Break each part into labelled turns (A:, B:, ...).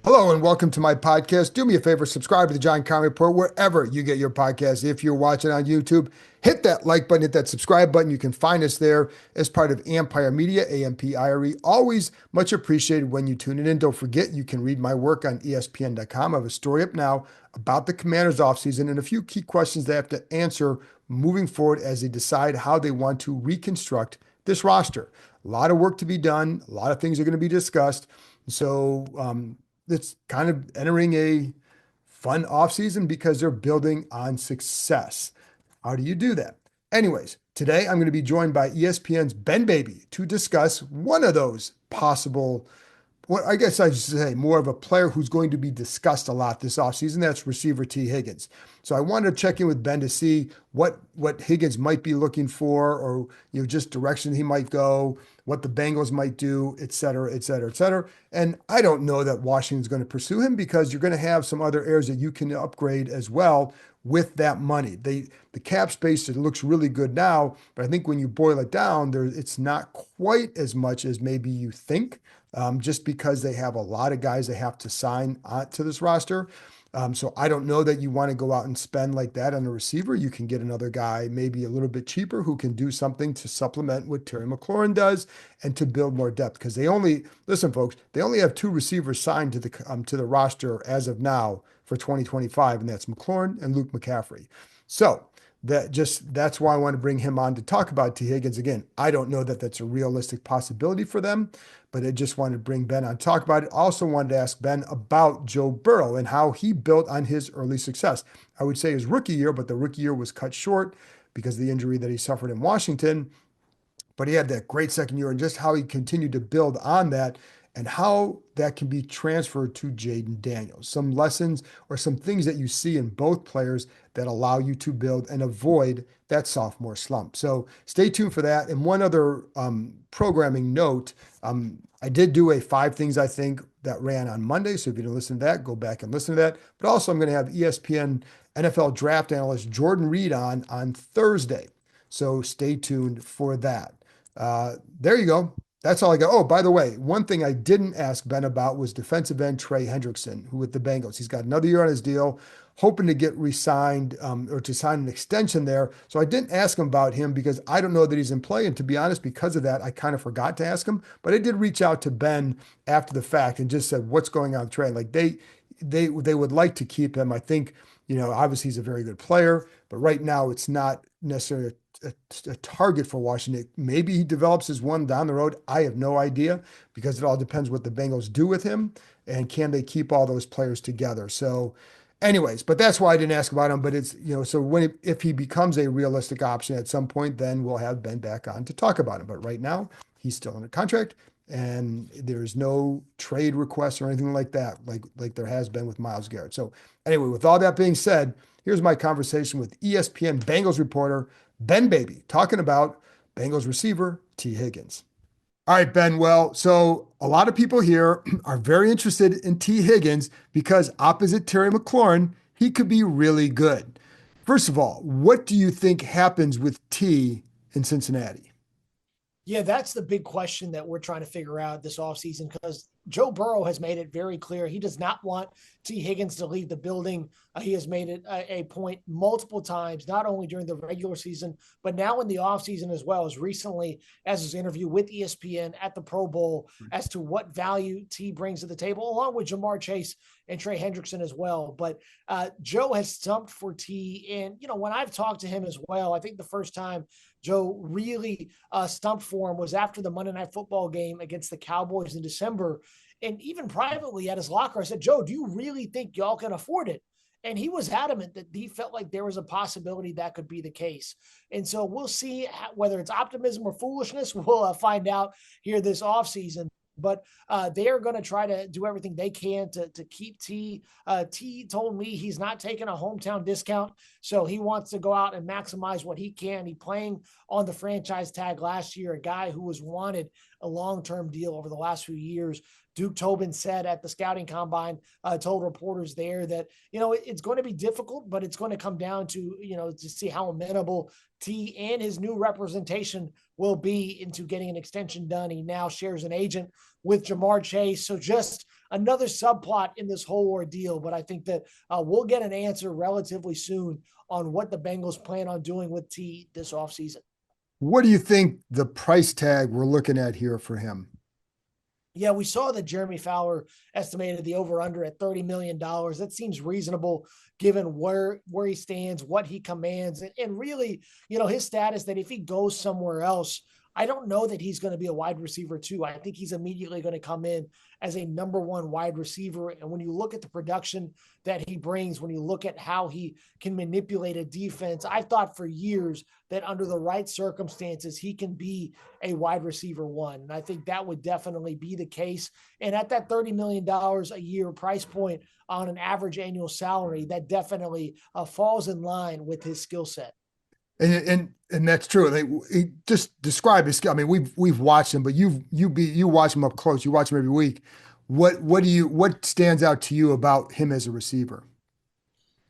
A: Hello and welcome to my podcast. Do me a favor, subscribe to the John Keim Report wherever you get your podcast. If you're watching on YouTube, hit that like button, hit that subscribe button. You can find us there as part of Ampire Media, Ampire. Always much appreciated when you tune in. And don't forget, you can read my work on ESPN.com. I have a story up now about the Commanders offseason and a few key questions they have to answer moving forward as they decide how they want to reconstruct this roster. A lot of work to be done. A lot of things are going to be discussed. So, it's kind of entering a fun offseason because they're building on success. How do you do that? Anyways, today I'm going to be joined by ESPN's Ben Baby to discuss one of those possible, well, I guess I should say more of a player who's going to be discussed a lot this offseason. That's receiver Tee Higgins. So I wanted to check in with Ben to see what Higgins might be looking for, or just direction he might go, what the Bengals might do, et cetera, et cetera, et cetera. And I don't know that Washington's going to pursue him because you're going to have some other areas that you can upgrade as well with that money. The cap space, it looks really good now, but I think when you boil it down, it's not quite as much as maybe you think, just because they have a lot of guys they have to sign to this roster. So I don't know that you want to go out and spend like that on a receiver. You can get another guy maybe a little bit cheaper who can do something to supplement what Terry McLaurin does and to build more depth. Because listen, folks, they only have two receivers signed to the roster as of now for 2025, and that's McLaurin and Luke McCaffrey. So that's why I want to bring him on to talk about Tee Higgins again. I don't know that that's a realistic possibility for them, but I just wanted to bring Ben on to talk about it. Also wanted to ask Ben about Joe Burrow and how he built on his early success. I would say his rookie year, but the rookie year was cut short because of the injury that he suffered in Washington. But he had that great second year and just how he continued to build on that and how that can be transferred to Jaden Daniels. Some lessons or some things that you see in both players that allow you to build and avoid that sophomore slump. So stay tuned for that. And one other programming note, I did do a 5 things I think that ran on Monday. So if you didn't listen to that, go back and listen to that. But also I'm going to have ESPN NFL draft analyst Jordan Reed on Thursday. So stay tuned for that. There you go. That's all I got. Oh, by the way, one thing I didn't ask Ben about was defensive end Trey Hendrickson, who with the Bengals. He's got another year on his deal, hoping to get re-signed or to sign an extension there. So I didn't ask him about him because I don't know that he's in play. And to be honest, because of that, I kind of forgot to ask him. But I did reach out to Ben after the fact and just said, what's going on with Trey? Like they would like to keep him. I think, obviously he's a very good player, but right now it's not necessarily a target for Washington. Maybe he develops as one down the road. I have no idea because it all depends what the Bengals do with him and can they keep all those players together. So, anyways, but that's why I didn't ask about him. But it's so if he becomes a realistic option at some point, then we'll have Ben back on to talk about him. But right now, he's still under contract. And there's no trade requests or anything like that, like there has been with Myles Garrett. So anyway, with all that being said, here's my conversation with ESPN Bengals reporter Ben Baby talking about Bengals receiver Tee Higgins. All right, Ben. Well, so a lot of people here are very interested in Tee Higgins because opposite Terry McLaurin, he could be really good. First of all, what do you think happens with T in Cincinnati?
B: Yeah, that's the big question that we're trying to figure out this offseason because Joe Burrow has made it very clear he does not want Tee Higgins to leave the building. He has made it a point multiple times, not only during the regular season, but now in the offseason as well, as recently as his interview with ESPN at the Pro Bowl as to what value T brings to the table, along with Jamar Chase and Trey Hendrickson as well. But Joe has stumped for T. And, when I've talked to him as well, I think the first time Joe really stumped for him was after the Monday Night Football game against the Cowboys in December. And even privately at his locker, I said, Joe, do you really think y'all can afford it? And he was adamant that he felt like there was a possibility that could be the case. And so we'll see whether it's optimism or foolishness. We'll find out here this offseason. But they are going to try to do everything they can to keep T. T told me he's not taking a hometown discount, so he wants to go out and maximize what he can. He playing on the franchise tag last year, a guy who was wanted a long-term deal over the last few years. Duke Tobin said at the scouting combine, told reporters there that, it's going to be difficult, but it's going to come down to, to see how amenable Tee and his new representation will be into getting an extension done. He now shares an agent with Jamar Chase. So just another subplot in this whole ordeal. But I think that we'll get an answer relatively soon on what the Bengals plan on doing with Tee this offseason.
A: What do you think the price tag we're looking at here for him?
B: Yeah, we saw that Jeremy Fowler estimated the over-under at $30 million. That seems reasonable given where he stands, what he commands, and really, his status that if he goes somewhere else, I don't know that he's going to be a wide receiver too. I think he's immediately going to come in as a number one wide receiver. And when you look at the production that he brings, when you look at how he can manipulate a defense, I've thought for years that under the right circumstances, he can be a wide receiver one. And I think that would definitely be the case. And at that $30 million a year price point on an average annual salary, that definitely falls in line with his skill set.
A: And that's true. Just describe his skill. I mean, we've watched him, but you watch him up close. You watch him every week. What stands out to you about him as a receiver?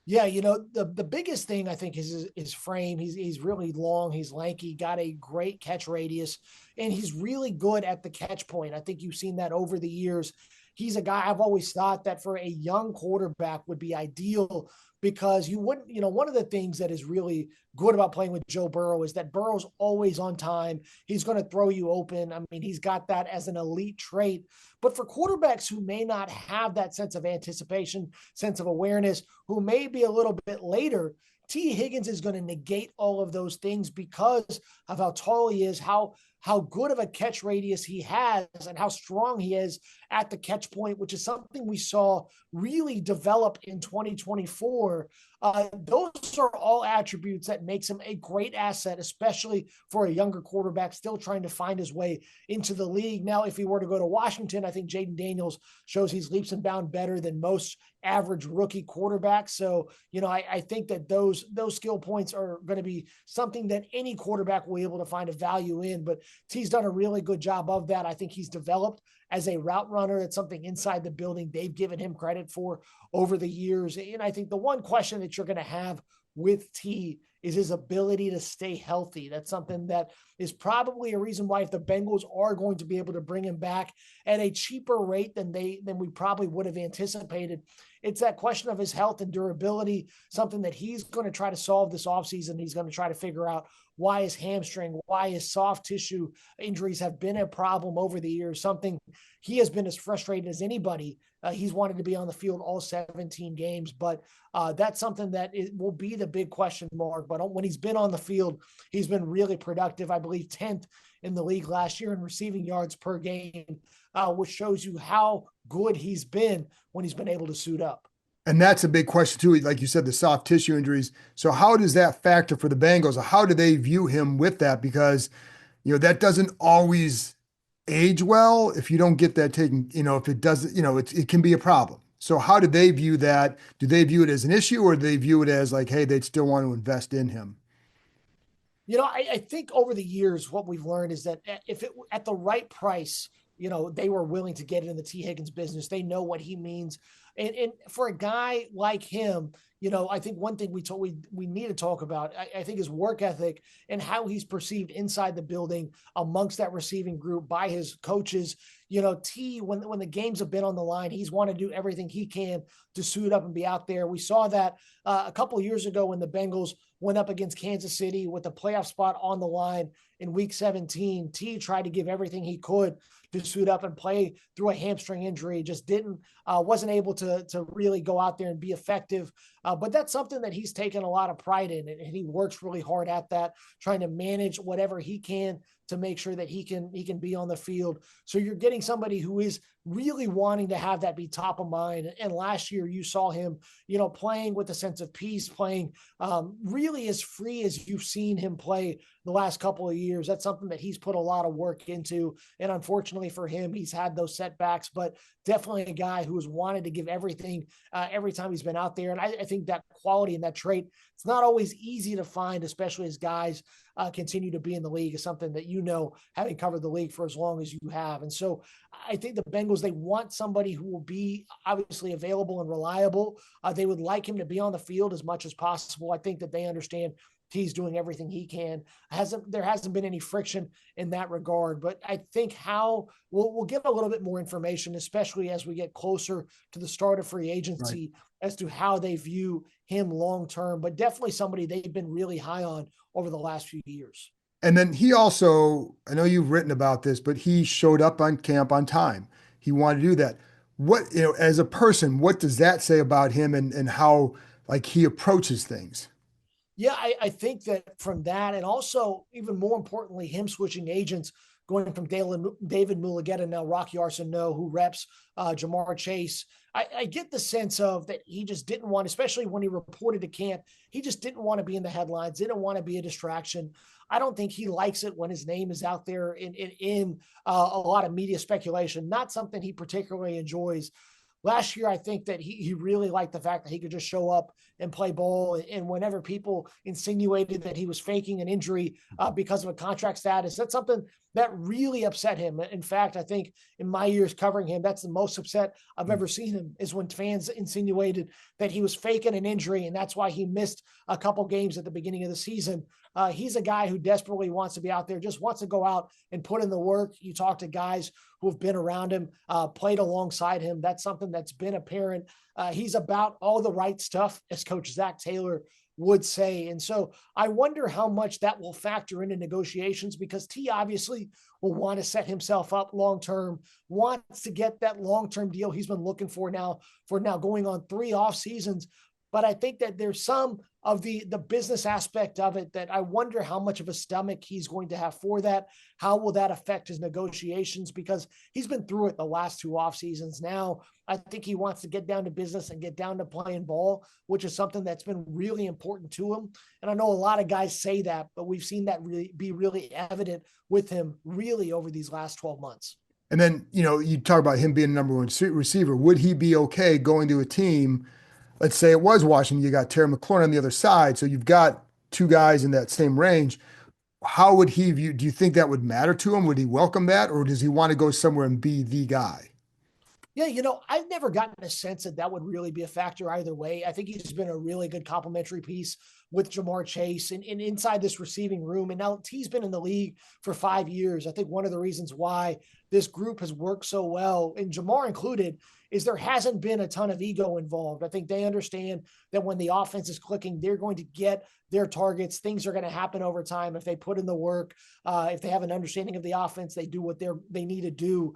B: Yeah, the biggest thing I think is his frame. He's really long. He's lanky. Got a great catch radius, and he's really good at the catch point. I think you've seen that over the years. He's a guy I've always thought that for a young quarterback would be ideal because you wouldn't, one of the things that is really good about playing with Joe Burrow is that Burrow's always on time. He's going to throw you open. I mean, he's got that as an elite trait. But for quarterbacks who may not have that sense of anticipation, sense of awareness, who may be a little bit later, Tee Higgins is going to negate all of those things because of how tall he is, how good of a catch radius he has, and how strong he is at the catch point, which is something we saw really develop in 2024. Those are all attributes that makes him a great asset, especially for a younger quarterback still trying to find his way into the league. Now, if he were to go to Washington, I think Jaden Daniels shows he's leaps and bounds better than most average rookie quarterbacks. So, I think that those skill points are going to be something that any quarterback will be able to find a value in. But T's done a really good job of that. I think he's developed as a route runner. That's something inside the building they've given him credit for over the years. And I think the one question that you're going to have with T is his ability to stay healthy. That's something that is probably a reason why if the Bengals are going to be able to bring him back at a cheaper rate than we probably would have anticipated, it's that question of his health and durability, something that he's going to try to solve this offseason. He's going to try to figure out why his hamstring, why his soft tissue injuries have been a problem over the years, something he has been as frustrated as anybody. He's wanted to be on the field all 17 games, but that's something that will be the big question mark. But when he's been on the field, he's been really productive. I believe 10th in the league last year in receiving yards per game, which shows you how good he's been when he's been able to suit up.
A: And that's a big question too. Like you said, the soft tissue injuries. So how does that factor for the Bengals? How do they view him with that? Because, that doesn't always age well if you don't get that taken, if it doesn't, it can be a problem. So how do they view that? Do they view it as an issue or do they view it as like, hey, they'd still want to invest in him?
B: I think over the years, what we've learned is that if it at the right price, they were willing to get in the Tee Higgins business. They know what he means. And for a guy like him, I think one thing we need to talk about, I think his work ethic and how he's perceived inside the building amongst that receiving group by his coaches. T, when the games have been on the line, he's wanted to do everything he can to suit up and be out there. We saw that a couple of years ago when the Bengals went up against Kansas City with the playoff spot on the line in week 17. T tried to give everything he could to suit up and play through a hamstring injury, just wasn't able to really go out there and be effective. But that's something that he's taken a lot of pride in, and he works really hard at that, trying to manage whatever he can to make sure that he can be on the field. So you're getting somebody who is really wanting to have that be top of mind. And last year you saw him, playing with a sense of peace, playing really as free as you've seen him play the last couple of years. That's something that he's put a lot of work into. And unfortunately for him, he's had those setbacks, but definitely a guy who has wanted to give everything every time he's been out there. And I think that quality and that trait, it's not always easy to find, especially as guys continue to be in the league, is something that, having covered the league for as long as you have. And so I think the Bengals, they want somebody who will be obviously available and reliable. They would like him to be on the field as much as possible. I think that they understand T's doing everything he can. There hasn't been any friction in that regard, but I think how we'll get a little bit more information, especially as we get closer to the start of free agency, as to how they view him long term. But definitely somebody they've been really high on over the last few years.
A: And then he also, I know you've written about this, but he showed up on camp on time. He wanted to do that. What, as a person, what does that say about him and how like he approaches things?
B: Yeah, I think that from that, and also even more importantly, him switching agents, going from David Mulligeta, now Rocky Arsenault, who reps Jamar Chase. I get the sense of that he just didn't want, especially when he reported to camp, he just didn't want to be in the headlines, didn't want to be a distraction. I don't think he likes it when his name is out there in a lot of media speculation, not something he particularly enjoys. Last year, I think that he really liked the fact that he could just show up and play ball. And whenever people insinuated that he was faking an injury because of a contract status, that's something that really upset him. In fact, I think in my years covering him, that's the most upset I've ever seen him, is when fans insinuated that he was faking an injury, and that's why he missed a couple games at the beginning of the season. He's a guy who desperately wants to be out there, just wants to go out and put in the work. You talk to guys who have been around him, played alongside him. That's something that's been apparent. He's about all the right stuff, as Coach Zach Taylor would say. And so I wonder how much that will factor into negotiations, because T obviously will want to set himself up long-term, wants to get that long-term deal he's been looking for now going on 3 off seasons. But I think that there's some of the business aspect of it that I wonder how much of a stomach he's going to have for that. How will that affect his negotiations? Because he's been through it the last 2 off seasons. Now, I think he wants to get down to business and get down to playing ball, which is something that's been really important to him. And I know a lot of guys say that, but we've seen that be really evident with him really over these last 12 months.
A: And then, you talk about him being number one receiver. Would he be okay going to a team? Let's say it was Washington, you got Terry McLaurin on the other side. So you've got 2 guys in that same range. How would he view, do you think that would matter to him? Would he welcome that? Or does he want to go somewhere and be the guy?
B: Yeah, I've never gotten a sense that would really be a factor either way. I think he's been a really good complementary piece with Jamar Chase and inside this receiving room. And now T's been in the league for 5 years. I think one of the reasons why this group has worked so well, and Jamar included, is there hasn't been a ton of ego involved. I think they understand that when the offense is clicking, they're going to get their targets. Things are going to happen over time if they put in the work. If they have an understanding of the offense, they do what they need to do.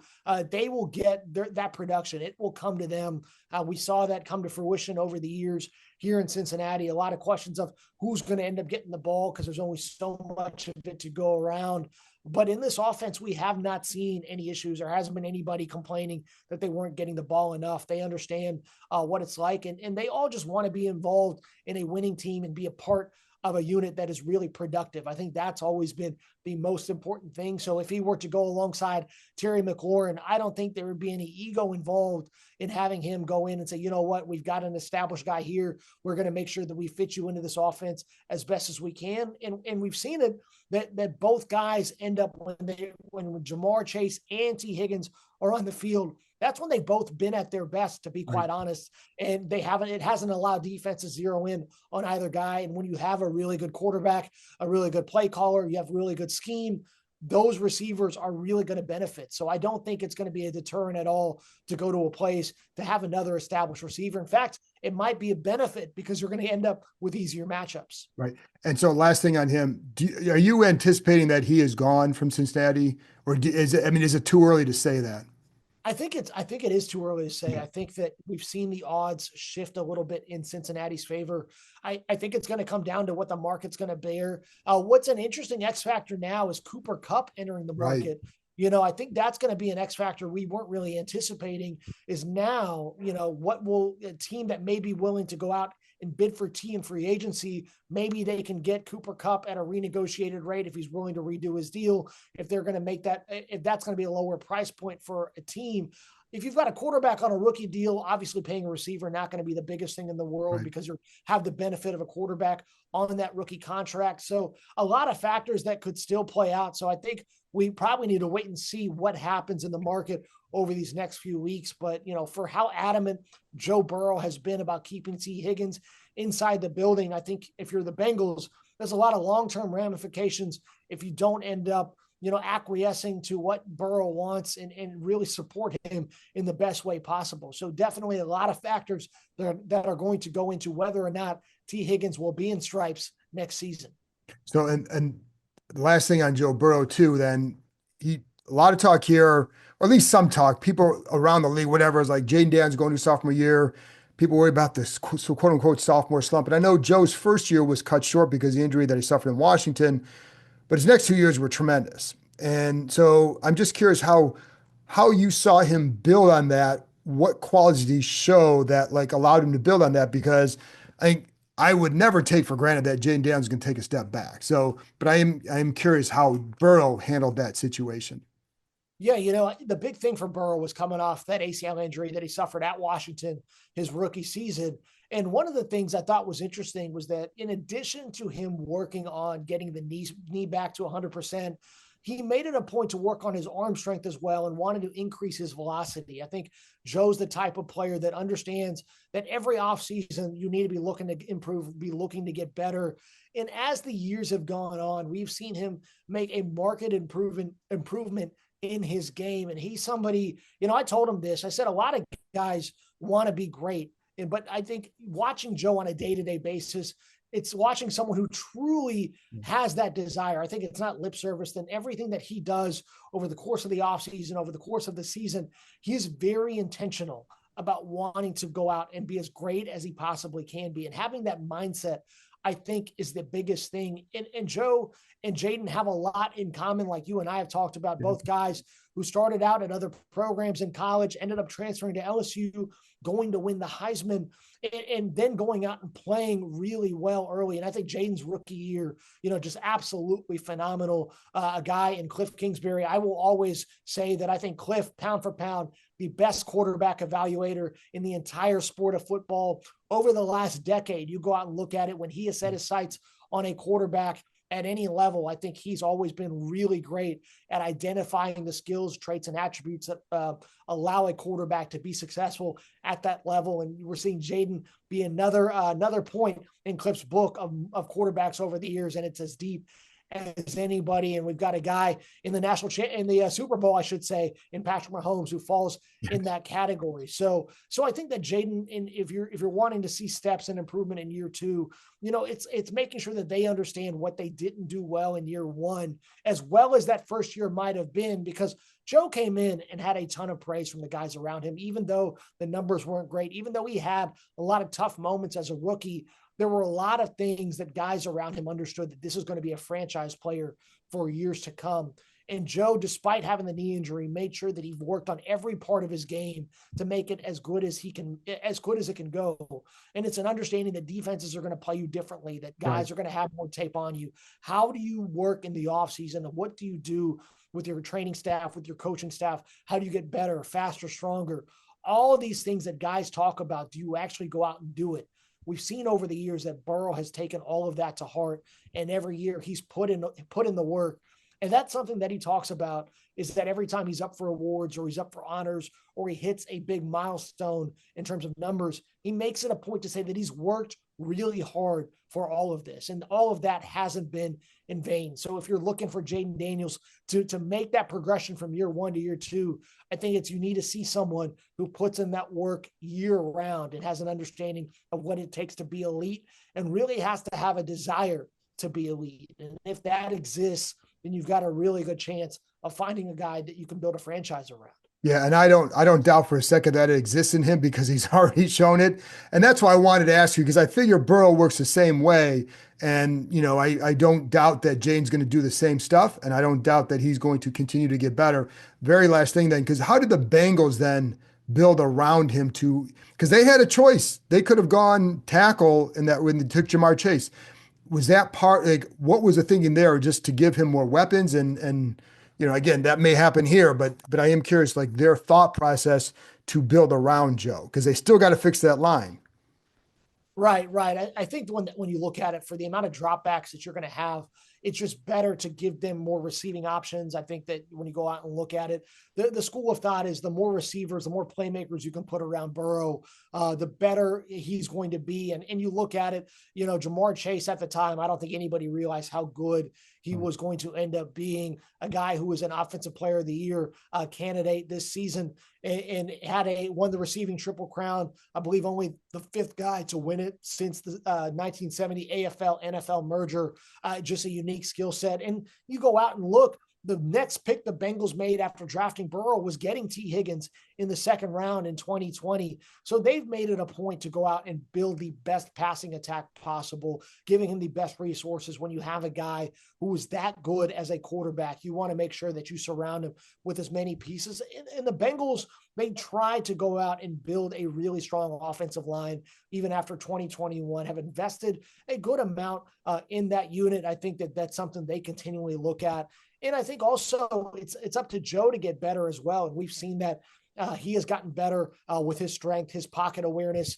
B: They will get that production. It will come to them. We saw that come to fruition over the years here in Cincinnati. A lot of questions of who's going to end up getting the ball because there's only so much of it to go around. But in this offense, we have not seen any issues. There hasn't been anybody complaining that they weren't getting the ball enough. They understand what it's like, and they all just want to be involved in a winning team and be a part of a unit that is really productive. I think that's always been the most important thing. So if he were to go alongside Terry McLaurin, I don't think there would be any ego involved in having him go in and say, you know what, we've got an established guy here. We're going to make sure that we fit you into this offense as best as we can. And we've seen it that both guys end up when Jamar Chase and Tee Higgins are on the field, that's when they've both been at their best, to be quite honest. And it hasn't allowed defense to zero in on either guy. And when you have a really good quarterback, a really good play caller, you have really good scheme, those receivers are really going to benefit. So I don't think it's going to be a deterrent at all to go to a place to have another established receiver. In fact, it might be a benefit because you're going to end up with easier matchups.
A: Right. And so last thing on him, are you anticipating that he is gone from Cincinnati, or is it too early to say that?
B: I think it is too early to say. I think that we've seen the odds shift a little bit in Cincinnati's favor. I think it's going to come down to what the market's going to bear. What's an interesting X factor now is Cooper Kupp entering the market. Right. I think that's going to be an X factor we weren't really anticipating, is now, what will a team that may be willing to go out and bid for T in free agency, maybe they can get Cooper Kupp at a renegotiated rate if he's willing to redo his deal, if they're going to make that, if that's going to be a lower price point for a team. If you've got a quarterback on a rookie deal, obviously paying a receiver not going to be the biggest thing in the world, right, because you have the benefit of a quarterback on that rookie contract. So a lot of factors that could still play out. So I think we probably need to wait and see what happens in the market over these next few weeks. But, for how adamant Joe Burrow has been about keeping Tee Higgins inside the building, I think if you're the Bengals, there's a lot of long-term ramifications if you don't end up, acquiescing to what Burrow wants and really support him in the best way possible. So definitely a lot of factors that are going to go into whether or not Tee Higgins will be in stripes next season.
A: So, and the last thing on Joe Burrow too, then a lot of talk here, or at least some talk, people around the league, whatever, is like Jaden Daniels going to sophomore year. People worry about this quote unquote sophomore slump. And I know Joe's first year was cut short because of the injury that he suffered in Washington, but his next 2 years were tremendous. And so I'm just curious how you saw him build on that. What qualities did he show that like allowed him to build on that? Because I think I would never take for granted that Jaden Daniels is going to take a step back. So, but I am curious how Burrow handled that situation.
B: Yeah, the big thing for Burrow was coming off that ACL injury that he suffered at Washington his rookie season. And one of the things I thought was interesting was that in addition to him working on getting the knee back to 100%, he made it a point to work on his arm strength as well and wanted to increase his velocity. I think Joe's the type of player that understands that every offseason you need to be looking to improve, be looking to get better. And as the years have gone on, we've seen him make a marked improvement in his game. And he's somebody, I told him this. I said a lot of guys want to be great. But I think watching Joe on a day-to-day basis, it's watching someone who truly has that desire. I think it's not lip service. Then everything that he does over the course of the offseason, over the course of the season, he is very intentional about wanting to go out and be as great as he possibly can be. And having that mindset, I think, is the biggest thing. And Joe and Jaden have a lot in common, like you and I have talked about, both guys who started out at other programs in college, ended up transferring to LSU, going to win the Heisman, and then going out and playing really well early. And I think Jaden's rookie year, just absolutely phenomenal. A guy in Cliff Kingsbury. I will always say that I think Cliff, pound for pound, the best quarterback evaluator in the entire sport of football over the last decade. You go out and look at it when he has set his sights on a quarterback at any level. I think he's always been really great at identifying the skills, traits, and attributes that allow a quarterback to be successful at that level. And we're seeing Jaden be another point in Cliff's book of quarterbacks over the years, and it's as deep as anybody. And we've got a guy in the Super Bowl, I should say, in Patrick Mahomes, who falls in that category. So I think that Jaden, if you're wanting to see steps and improvement in year two, it's making sure that they understand what they didn't do well in year one, as well as that first year might have been, because Joe came in and had a ton of praise from the guys around him, even though the numbers weren't great, even though he had a lot of tough moments as a rookie. There were a lot of things that guys around him understood that this is going to be a franchise player for years to come. And Joe, despite having the knee injury, made sure that he worked on every part of his game to make it as good as it can go. And it's an understanding that defenses are going to play you differently, that guys are going to have more tape on you. How do you work in the offseason? What do you do with your training staff, with your coaching staff? How do you get better, faster, stronger? All of these things that guys talk about, do you actually go out and do it? We've seen over the years that Burrow has taken all of that to heart, and every year he's put in the work. And that's something that he talks about, is that every time he's up for awards or he's up for honors or he hits a big milestone in terms of numbers, he makes it a point to say that he's worked really hard for all of this. And all of that hasn't been in vain. So if you're looking for Jaden Daniels to make that progression from year one to year two, I think you need to see someone who puts in that work year round and has an understanding of what it takes to be elite and really has to have a desire to be elite. And if that exists, then you've got a really good chance of finding a guy that you can build a franchise around.
A: Yeah, and I don't doubt for a second that it exists in him because he's already shown it. And that's why I wanted to ask you, because I figure Burrow works the same way. And, I don't doubt that Jaden's going to do the same stuff. And I don't doubt that he's going to continue to get better. Very last thing then, because how did the Bengals then build around him because they had a choice. They could have gone tackle in that when they took Jamar Chase. Was that part, like, what was the thinking there, just to give him more weapons and again, that may happen here, but I am curious, like, their thought process to build around Joe, because they still got to fix that line.
B: Right. I think when you look at it, for the amount of dropbacks that you're going to have it's just better to give them more receiving options. I think that when you go out and look at it, the school of thought is the more receivers, the more playmakers you can put around Burrow, the better he's going to be. And you look at it, Jamar Chase at the time, I don't think anybody realized how good he was going to end up being, a guy who was an offensive player of the year candidate this season, and had won the receiving triple crown. I believe only the fifth guy to win it since the 1970 AFL NFL merger. Just a unique skill set. And you go out and look, the next pick the Bengals made after drafting Burrow was getting Tee Higgins in the second round in 2020. So they've made it a point to go out and build the best passing attack possible, giving him the best resources. When you have a guy who is that good as a quarterback, you want to make sure that you surround him with as many pieces. And the Bengals, they tried to go out and build a really strong offensive line, even after 2021, have invested a good amount in that unit. I think that that's something they continually look at. And I think also it's up to Joe to get better as well. And we've seen that he has gotten better with his strength, his pocket awareness,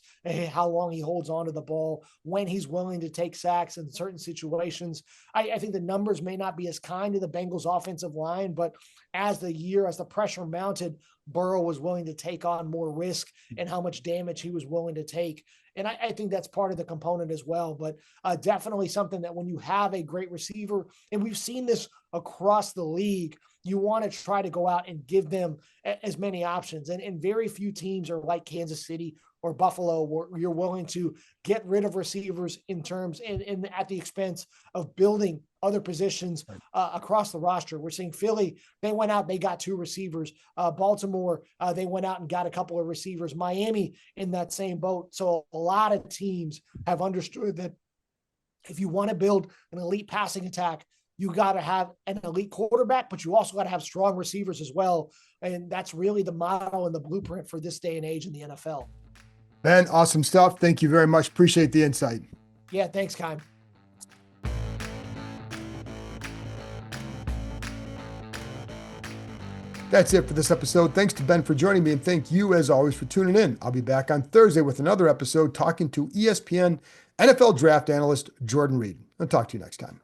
B: how long he holds onto the ball, when he's willing to take sacks in certain situations. I think the numbers may not be as kind to the Bengals offensive line, but as the pressure mounted, Burrow was willing to take on more risk and how much damage he was willing to take. And I think that's part of the component as well. But definitely something that when you have a great receiver, and we've seen this across the league, you want to try to go out and give them as many options. And very few teams are like Kansas City or Buffalo, where you're willing to get rid of receivers in terms and at the expense of building other positions across the roster. We're seeing Philly, they went out, they got 2 receivers. Baltimore, they went out and got a couple of receivers. Miami in that same boat. So a lot of teams have understood that if you want to build an elite passing attack, you got to have an elite quarterback, but you also got to have strong receivers as well. And that's really the model and the blueprint for this day and age in the NFL.
A: Ben, awesome stuff. Thank you very much. Appreciate the insight.
B: Yeah, thanks, Keim.
A: That's it for this episode. Thanks to Ben for joining me, and thank you, as always, for tuning in. I'll be back on Thursday with another episode talking to ESPN NFL draft analyst Jordan Reed. I'll talk to you next time.